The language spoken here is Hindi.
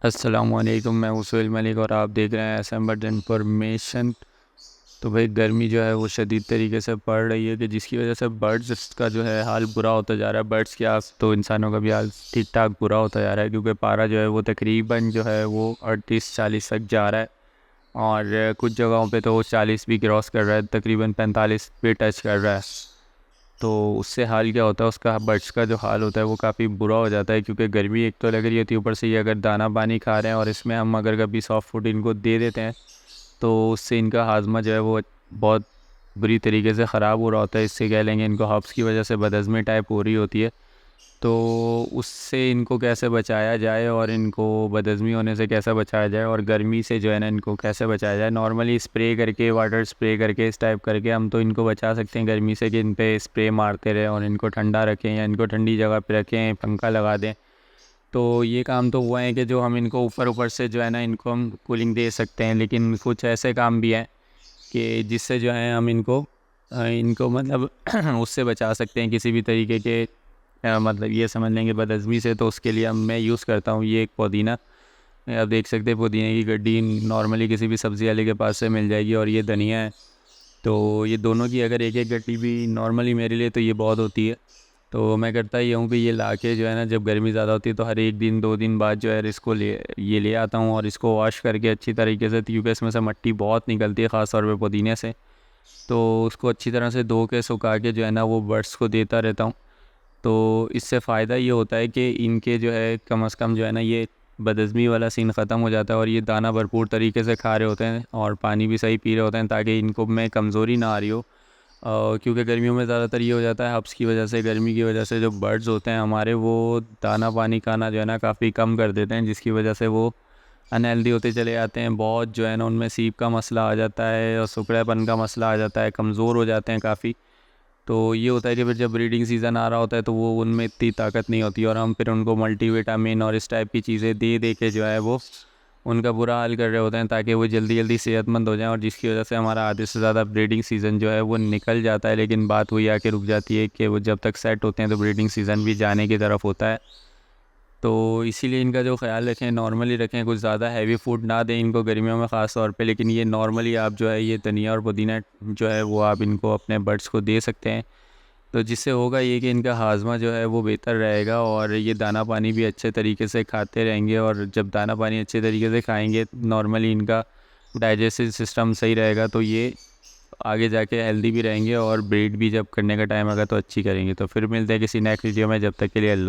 अस्सलामुअलैकुम, मैं हूँ सुहेल मलिक और आप देख रहे हैं एसएम बर्ड इन्फॉर्मेशन। तो भाई गर्मी जो है वो शदीद तरीके से पड़ रही है कि जिसकी वजह से बर्ड्स का जो है हाल बुरा होता जा रहा है। बर्ड्स क्या तो इंसानों का भी हाल ठीक ठाक बुरा होता जा रहा है, क्योंकि पारा जो है वो तकरीबन जो है वो 38-40 तक जा रहा है और कुछ जगहों पे तो वो 40 भी क्रॉस कर रहा है, तकरीबन 45 पे टच कर रहा है। तो उससे हाल क्या होता है, उसका बर्ड्स का जो हाल होता है वो काफ़ी बुरा हो जाता है, क्योंकि गर्मी एक तो लग रही होती है, ऊपर से ये अगर दाना पानी खा रहे हैं और इसमें हम अगर कभी सॉफ्ट फूड इनको दे देते हैं तो उससे इनका हाजमा जो है वो बहुत बुरी तरीके से ख़राब हो रहा होता है। इससे कह लेंगे इनको हब्स की वजह से बदहज़मी टाइप हो रही होती है। तो उससे इनको कैसे बचाया जाए और इनको बदहज़मी होने से कैसे बचाया जाए और गर्मी से जो है ना इनको कैसे बचाया जाए, नॉर्मली स्प्रे करके, वाटर स्प्रे करके, इस टाइप करके हम तो इनको बचा सकते हैं गर्मी से, कि इन पे स्प्रे मारते रहें और इनको ठंडा रखें या इनको ठंडी जगह पे रखें, पंखा लगा दें। तो ये काम तो हुआ है कि जो हम इनको ऊपर ऊपर से जो है ना इनको हम कूलिंग दे सकते हैं, लेकिन कुछ ऐसे काम भी हैं कि जिससे जो है हम इनको मतलब उससे बचा सकते हैं किसी भी तरीके के मतलब ये समझ लेंगे बदहज़मी से। तो उसके लिए मैं यूज़ करता हूँ ये एक पुदीना। आप देख सकते हैं पुदीने की गड्डी नॉर्मली किसी भी सब्ज़ी वाले के पास से मिल जाएगी, और ये धनिया है। तो ये दोनों की अगर एक एक गड्डी भी नॉर्मली मेरे लिए तो ये बहुत होती है। तो मैं करता ये हूँ कि ये लाके जो है ना जब गर्मी ज़्यादा होती है तो हर एक दिन 2 दिन बाद जो है इसको ले आता हूँ और इसको वॉश करके अच्छी तरीके से, क्योंकि इसमें से मिट्टी बहुत निकलती है ख़ास तौर पे पुदीने से। तो उसको अच्छी तरह से धो के सुखा के जो है ना वो बर्ड्स को देता रहता हूँ। तो इससे फ़ायदा ये होता है कि इनके जो है कम से कम जो है ना ये बदहज़मी वाला सीन ख़त्म हो जाता है और ये दाना भरपूर तरीके से खा रहे होते हैं और पानी भी सही पी रहे होते हैं, ताकि इनको में कमज़ोरी ना आ रही हो। क्योंकि गर्मियों में ज़्यादातर ये हो जाता है हब्स की वजह से, गर्मी की वजह से जो बर्ड्स होते हैं हमारे वो दाना पानी खाना जो है ना काफ़ी कम कर देते हैं, जिसकी वजह से वो अनहेल्दी होते चले जाते हैं। बहुत जो है ना उनमें सीप का मसला आ जाता है और सुखड़ेपन का मसला आ जाता है, कमज़ोर हो जाते हैं काफ़ी। तो ये होता है कि फिर जब ब्रीडिंग सीज़न आ रहा होता है तो वो उनमें इतनी ताकत नहीं होती और हम फिर उनको मल्टीविटामिन और इस टाइप की चीज़ें दे दे के जो है वो उनका बुरा हाल कर रहे होते हैं, ताकि वो जल्दी जल्दी सेहतमंद हो जाएं, और जिसकी वजह से हमारा आधे से ज़्यादा ब्रीडिंग सीज़न जो है वो निकल जाता है। लेकिन बात वही आके रुक जाती है कि वो जब तक सेट होते हैं तो ब्रीडिंग सीज़न भी जाने की तरफ होता है। तो इसीलिए इनका जो ख़्याल रखें, नॉर्मली रखें, कुछ ज़्यादा हैवी फूड ना दें इनको गर्मियों में ख़ास तौर पे। लेकिन ये नॉर्मली आप जो है ये धनिया और पुदीना जो है वो आप इनको अपने बर्ड्स को दे सकते हैं। तो जिससे होगा ये कि इनका हाजमा जो है वो बेहतर रहेगा और ये दाना पानी भी अच्छे तरीके से खाते रहेंगे, और जब दाना पानी अच्छे तरीके से खाएंगे नॉर्मली इनका डाइजेस्टिव सिस्टम सही रहेगा, तो ये आगे जाके हेल्दी भी रहेंगे और ब्रीड भी जब करने का टाइम आएगा तो अच्छी करेंगे। तो फिर मिलते हैं किसी नेक्स्ट वीडियो में, जब तक के लिए अल्लाह।